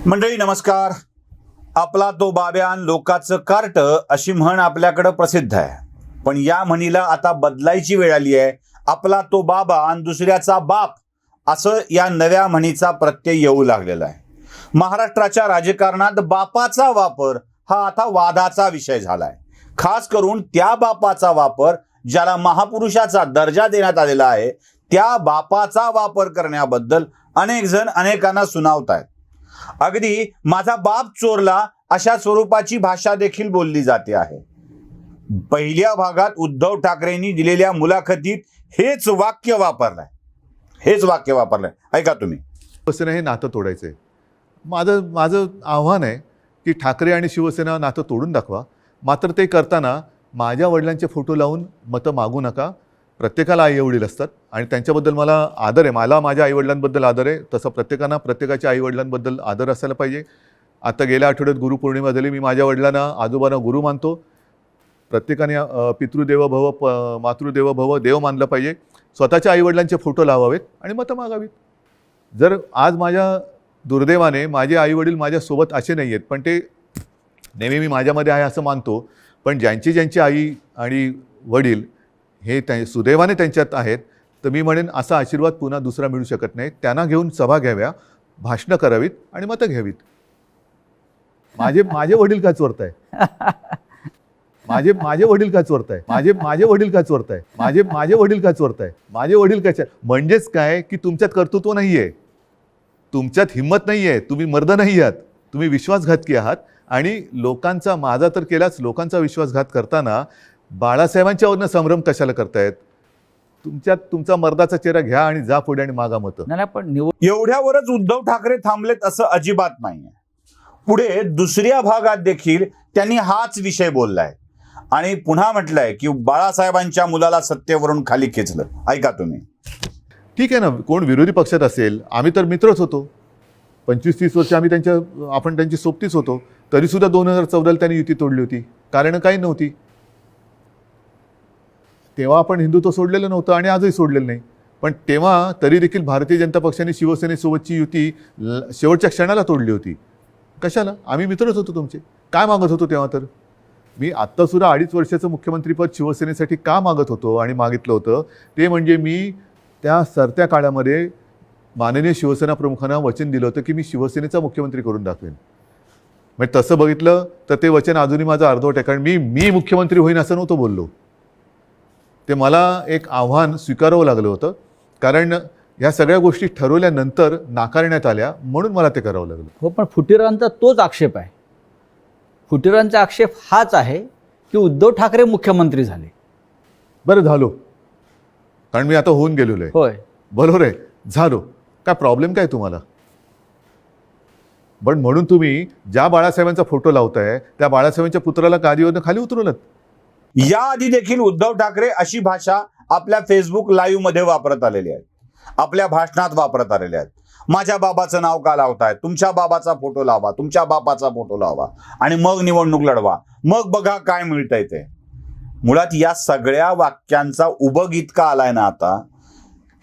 मंडळी नमस्कार. आपला तो बाब्यान लोकाचं कार्ट अशी म्हण आपल्याकडे प्रसिद्ध आहे. पण या म्हणीला आता बदलायची वेळ आली आहे. आपला तो बाबा आणि दुसऱ्याचा बाप असं या नव्या म्हणीचा प्रत्यय येऊ लागलेला आहे. महाराष्ट्राच्या राजकारणात बापाचा वापर हा आता वादाचा विषय झालाय. खास करून त्या बापाचा वापर ज्याला महापुरुषाचा दर्जा देण्यात आलेला आहे त्या बापाचा वापर करण्याबद्दल अनेक जण अनेकांना सुनावतायत. अगदी माझा बाप चोरला अशा स्वरूपाची भाषा देखील बोलली जाते आहे. पहिल्या भागात उद्धव ठाकरेंनी दिलेल्या मुलाखतीत हेच वाक्य वापरलंय. ऐका तुम्ही. शिवसेना हे नातं तोडायचं आहे. माझं आव्हान आहे की ठाकरे आणि शिवसेना नातं तोडून दाखवा. मात्र ते करताना माझ्या वडिलांचे फोटो लावून मतं मागू नका. प्रत्येकाला आईवडील असतात आणि त्यांच्याबद्दल मला आदर आहे. मला माझ्या आईवडिलांबद्दल आदर आहे. तसं प्रत्येकानं प्रत्येकाच्या आईवडिलांबद्दल आदर असायला पाहिजे. आता गेल्या आठवड्यात गुरुपौर्णिमा झाली. मी माझ्या वडिलांना आजोबांना गुरु मानतो. प्रत्येकाने पितृदेव भव मातृदेव भव देव मानलं पाहिजे. स्वतःच्या आईवडिलांचे फोटो लावावेत आणि मतं मागावीत. जर आज माझ्या दुर्दैवाने माझे आईवडील माझ्यासोबत असे नाही आहेत, पण ते नेहमी मी माझ्यामध्ये आहे असं मानतो. पण ज्यांची आई आणि वडील हे सुदैवाने त्यांच्यात आहेत, तर मी म्हणेन असा आशीर्वाद पुन्हा दुसरा मिळू शकत नाही. त्यांना घेऊन सभा घ्याव्या, भाषणं करावीत आणि मतं घ्यावीत. माझे वडील का चोरताय? माझे वडील का चोरताय? माझे वडील का चोरताय? माझे वडील का चोरताय? माझे वडील काय? म्हणजेच काय की तुमच्यात कर्तृत्व नाहीये, तुमच्यात हिंमत नाहीये, तुम्ही मर्द नाही आहात, तुम्ही विश्वासघातकी आहात. आणि लोकांचा, माझा तर केलाच, लोकांचा विश्वासघात करताना बाळासाहेबांच्यावरनं संभ्रम कशाला करतायत? तुमचा मर्दाचा चेहरा घ्या आणि जा पुढे आणि मागा मतं. नाही, पण एवढ्यावरच उद्धव ठाकरे थांबलेत असं अजिबात नाहीये. पुढे दुसऱ्या भागात देखील त्यांनी हाच विषय बोललाय आणि पुन्हा म्हटलंय की बाळासाहेबांच्या मुलाला सत्तेवरून खाली खेचलं. ऐका तुम्ही. ठीक आहे ना, कोण विरोधी पक्षात असेल, आम्ही तर मित्रच होतो. 25-30 वर्ष आपण त्यांची सोबतीच होतो. तरीसुद्धा 2014 त्यांनी युती तोडली होती. कारण काही नव्हती. तेव्हा आपण हिंदुत्व सोडलेलं नव्हतं आणि आजही सोडलेलं नाही. पण तेव्हा तरी देखील भारतीय जनता पक्षाने शिवसेनेसोबतची युती शेवटच्या क्षणाला तोडली होती. कशाला? आम्ही मित्रच होतो तुमचे. काय मागत होतो तेव्हा? तर मी आत्तासुद्धा 2.5 वर्षाचं मुख्यमंत्रीपद शिवसेनेसाठी का मागत होतो आणि मागितलं होतं ते म्हणजे मी त्या सरत्या काळामध्ये माननीय शिवसेना प्रमुखांना वचन दिलं होतं की मी शिवसेनेचा मुख्यमंत्री करून दाखवेन. म्हणजे तसं बघितलं तर ते वचन अजूनही माझं अर्धवट आहे. कारण मी मुख्यमंत्री होईन असं नव्हतं बोललो. ते मला एक आव्हान स्वीकारावं लागलं होतं. कारण ह्या सगळ्या गोष्टी ठरवल्यानंतर नाकारण्यात आल्या, म्हणून मला ते करावं लागलं. हो, पण फुटीरांचा तोच आक्षेप आहे. फुटीरांचा आक्षेप हाच आहे की उद्धव ठाकरे मुख्यमंत्री झाले. बरं झालो, कारण मी आता होऊन गेलेलो आहे. होय, बरोबर आहे, झालो. काय प्रॉब्लेम काय तुम्हाला? पण म्हणून तुम्ही ज्या बाळासाहेबांचा फोटो लावताय त्या बाळासाहेबांच्या पुत्राला गादीवरनं खाली उतरवलं. याआधी देखील उद्धव ठाकरे अशी भाषा आपल्या फेसबुक लाईव्ह मध्ये वापरत आलेली आहे, आपल्या भाषणात वापरत आलेले आहेत. माझ्या बाबाचं नाव का लावताय? तुमच्या बाबाचा फोटो लावा, तुमच्या बापाचा फोटो लावा आणि मग निवडणूक लढवा, मग बघा काय मिळतंय ते. मुळात या सगळ्या वाक्यांचा उबग इतका आलाय ना आता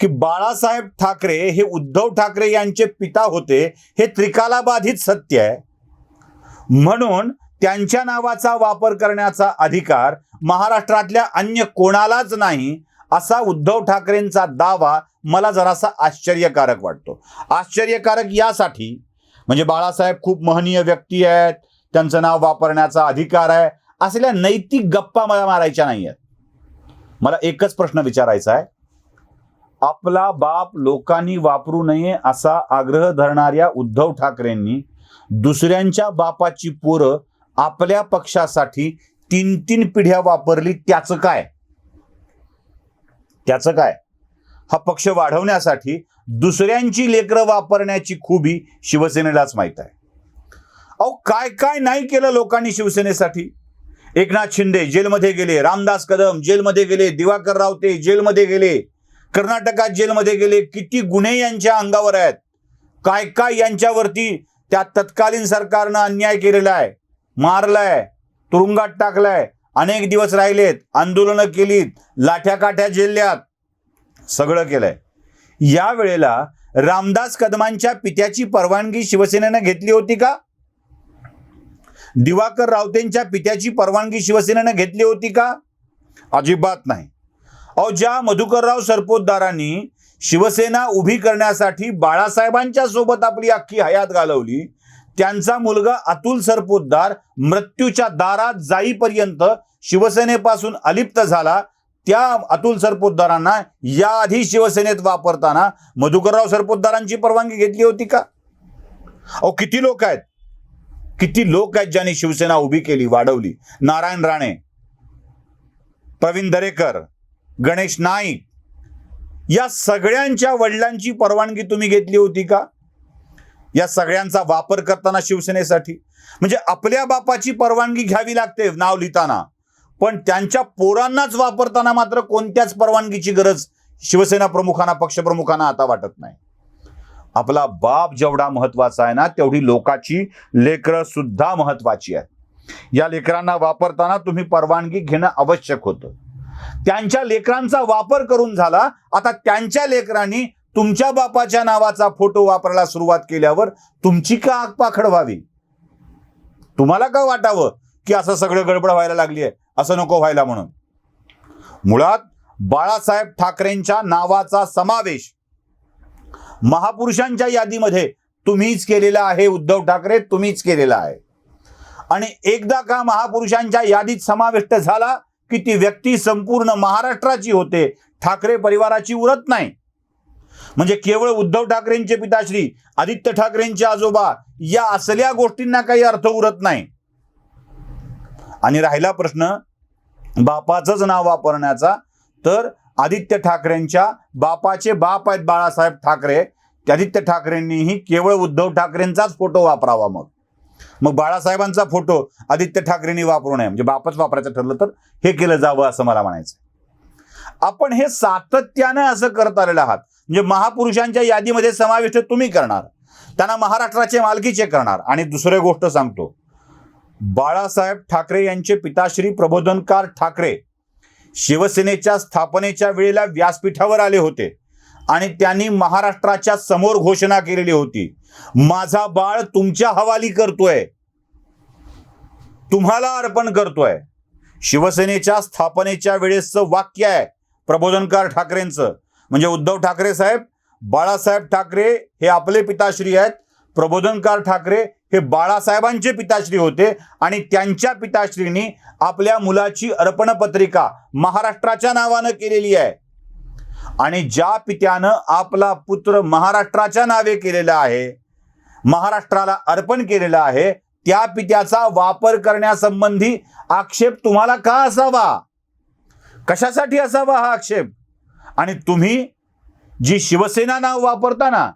की बाळासाहेब ठाकरे हे उद्धव ठाकरे यांचे पिता होते हे त्रिकालाबाधित सत्य आहे. म्हणून त्यांच्या नावाचा वापर करण्याचा अधिकार महाराष्ट्रातल्या अन्य कोणालाच नाही असा उद्धव ठाकरेंचा दावा मला जरासा आश्चर्यकारक वाटतो. आश्चर्यकारक यासाठी म्हणजे बाळासाहेब खूप महनीय व्यक्ती आहेत, त्यांचं नाव वापरण्याचा अधिकार आहे, असल्या नैतिक गप्पा मला मारायच्या नाही आहेत. मला एकच प्रश्न विचारायचा आहे. आपला बाप लोकांनी वापरू नये असा आग्रह धरणाऱ्या उद्धव ठाकरेंनी दुसऱ्यांच्या बापाची पोरं आपल्या पक्षासाठी 3-3 पिढ्या वापरली. त्याचं काय? हा पक्ष वाढवण्यासाठी दुसऱ्यांची लेकरं वापरण्याची खुबी शिवसेनेलाच माहीत आहे. अहो, काय काय नाही केलं लोकांनी शिवसेनेसाठी. एकनाथ शिंदे जेलमध्ये गेले, रामदास कदम जेलमध्ये गेले, दिवाकर रावते जेलमध्ये गेले, कर्नाटकात जेलमध्ये गेले. किती गुन्हे यांच्या अंगावर आहेत. काय काय यांच्यावरती त्या तत्कालीन सरकारनं अन्याय केलेला आहे, मारलाय, तुरुंगात टाकलाय, अनेक दिवस राहिलेत, आंदोलनं केलीत, लाठ्या काठ्या झेलल्यात, सगळं केलंय. या वेळेला रामदास कदमांच्या पित्याची परवानगी शिवसेनेनं घेतली होती का? दिवाकर रावतेंच्या पित्याची परवानगी शिवसेनेनं घेतली होती का? अजिबात नाही. अहो, ज्या मधुकरराव सरपोतदारांनी शिवसेना उभी करण्यासाठी बाळासाहेबांच्या सोबत आपली अख्खी हयात घालवली, त्यांचा मुलगा अतुल सरपोतदार मृत्यूच्या दारात जाईपर्यंत शिवसेनेपासून अलिप्त झाला. त्या अतुल सरपोतदारांना याआधी शिवसेनेत वापरताना मधुकरराव सरपोतदारांची परवानगी घेतली होती का? अहो, किती लोक आहेत ज्यांनी शिवसेना उभी केली, वाढवली. नारायण राणे, प्रवीण दरेकर, गणेश नाईक, या सगळ्यांच्या वडिलांची परवानगी तुम्ही घेतली होती का? या सगळ्यांचा वापर करताना शिवसेनेसाठी म्हणजे आपल्या बापाची परवानगी घ्यावी लागते नाव लिहिताना, पण त्यांच्या पोरांनाच वापरताना मात्र कोणत्याच परवानगीची गरज शिवसेना प्रमुखांना, पक्षप्रमुखांना आता वाटत नाही. आपला बाप जेवढा महत्वाचा आहे ना, तेवढी लोकाची लेकरं सुद्धा महत्वाची आहेत. या लेकरांना वापरताना तुम्ही परवानगी घेणं आवश्यक होतं. त्यांच्या लेकरांचा वापर करून झाला. आता त्यांच्या लेकरांनी तुमच्या बापाच्या नावाचा फोटो वापरायला सुरुवात केल्यावर तुमची का आगपाखड व्हावी? तुम्हाला का वाटावं की असं सगळं गडबड व्हायला लागली आहे, असं नको व्हायला म्हणून? मुळात बाळासाहेब ठाकरेंच्या नावाचा समावेश महापुरुषांच्या यादीमध्ये तुम्हीच केलेला आहे. उद्धव ठाकरे, तुम्हीच केलेला आहे. आणि एकदा का महापुरुषांच्या यादीत समाविष्ट झाला की ती व्यक्ती संपूर्ण महाराष्ट्राची होते, ठाकरे परिवाराची उरत नाही. म्हणजे केवळ उद्धव ठाकरेंचे पिताश्री, आदित्य ठाकरेंचे आजोबा, या असल्या गोष्टींना काही अर्थ उरत नाही. आणि राहिला प्रश्न बापाचंच नाव वापरण्याचा, तर आदित्य ठाकरेंच्या बापाचे बाप आहेत बाळासाहेब ठाकरे. आदित्य ठाकरेंनीही केवळ उद्धव ठाकरेंचाच फोटो वापरावा. मग बाळासाहेबांचा फोटो आदित्य ठाकरेंनी वापरू नये, म्हणजे बापच वापरायचं ठरलं तर हे केलं जावं असं मला म्हणायचं. आपण हे सातत्यानं असं करत आलेलं आहात. म्हणजे महापुरुषांच्या यादीमध्ये समाविष्ट तुम्ही करणार, त्यांना महाराष्ट्राचे मालकीचे करणार. आणि दुसरी गोष्ट सांगतो, बाळासाहेब ठाकरे यांचे पिताश्री प्रबोधनकार ठाकरे शिवसेनेच्या स्थापनेच्या वेळेला व्यासपीठावर आले होते आणि त्यांनी महाराष्ट्राच्या समोर घोषणा केलेली होती, माझा बाळ तुमच्या हवाली करतोय, तुम्हाला अर्पण करतोय. शिवसेनेच्या स्थापनेच्या वेळेसचं वाक्य आहे प्रबोधनकार ठाकरेंचं. म्हणजे उद्धव ठाकरे साहेब, बाळासाहेब ठाकरे हे आपले पिताश्री आहेत, प्रबोधनकार ठाकरे हे बाळासाहेबांचे पिताश्री होते आणि त्यांच्या पिताश्रींनी आपल्या मुलाची अर्पण पत्रिका महाराष्ट्राच्या नावानं केलेली आहे. आणि ज्या पित्यानं आपला पुत्र महाराष्ट्राच्या नावे केलेला आहे, महाराष्ट्राला अर्पण केलेलं आहे, त्या पित्याचा वापर करण्यासंबंधी आक्षेप तुम्हाला का असावा? कशासाठी असावा हा आक्षेप? आणि तुम्ही जी शिवसेना नाव वापरताना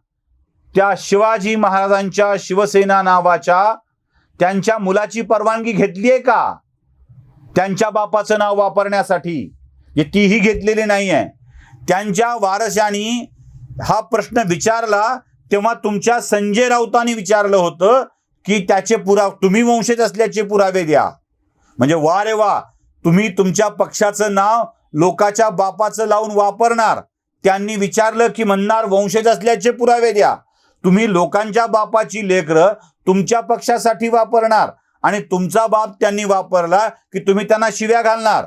त्या शिवाजी महाराजांच्या शिवसेना नावाच्या त्यांच्या मुलाची परवानगी घेतली आहे का? त्यांच्या बापाचं नाव वापरण्यासाठी तीही घेतलेली नाही आहे. त्यांच्या वारसांनी हा प्रश्न विचारला तेव्हा तुमच्या संजय राऊतांनी विचारलं होतं की त्याचे तुम्ही वंशज असल्याचे पुरावे द्या. म्हणजे वा रे वा, तुम्ही तुमच्या पक्षाचं नाव लोकाच्या बापाचं लावून वापरणार. त्यांनी विचारलं की म्हणणार वंशज असल्याचे पुरावे द्या. तुम्ही लोकांच्या बापाची लेकरं तुमच्या पक्षासाठी वापरणार आणि तुमचा बाप त्यांनी वापरला की तुम्ही त्यांना शिव्या घालणार.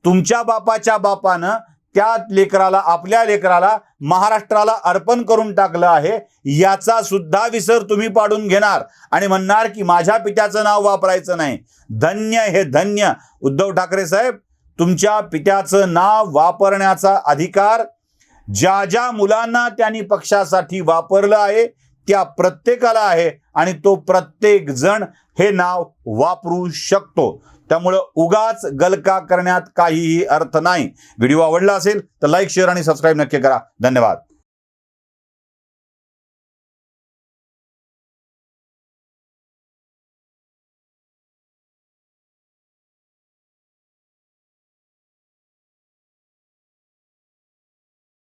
तुमच्या बापाच्या बापानं त्या लेकराला, आपल्या लेकराला महाराष्ट्राला अर्पण करून टाकलं आहे, याचा सुद्धा विसर तुम्ही पाडून घेणार आणि म्हणणार की माझ्या पित्याचं नाव वापरायचं नाही. धन्य हे धन्य उद्धव ठाकरे साहेब, तुमच्या पित्याचं नाव वापरण्याचा अधिकार ज्या ज्या मुलांना त्यांनी पक्षासाठी वापरलं आहे त्या प्रत्येकाला आहे आणि तो प्रत्येक जण हे नाव वापरू शकतो. त्यामुळं उगाच गलका करण्यात काहीही अर्थ नाही. व्हिडिओ आवडला असेल तर लाईक, शेअर आणि सबस्क्राईब नक्की करा. धन्यवाद.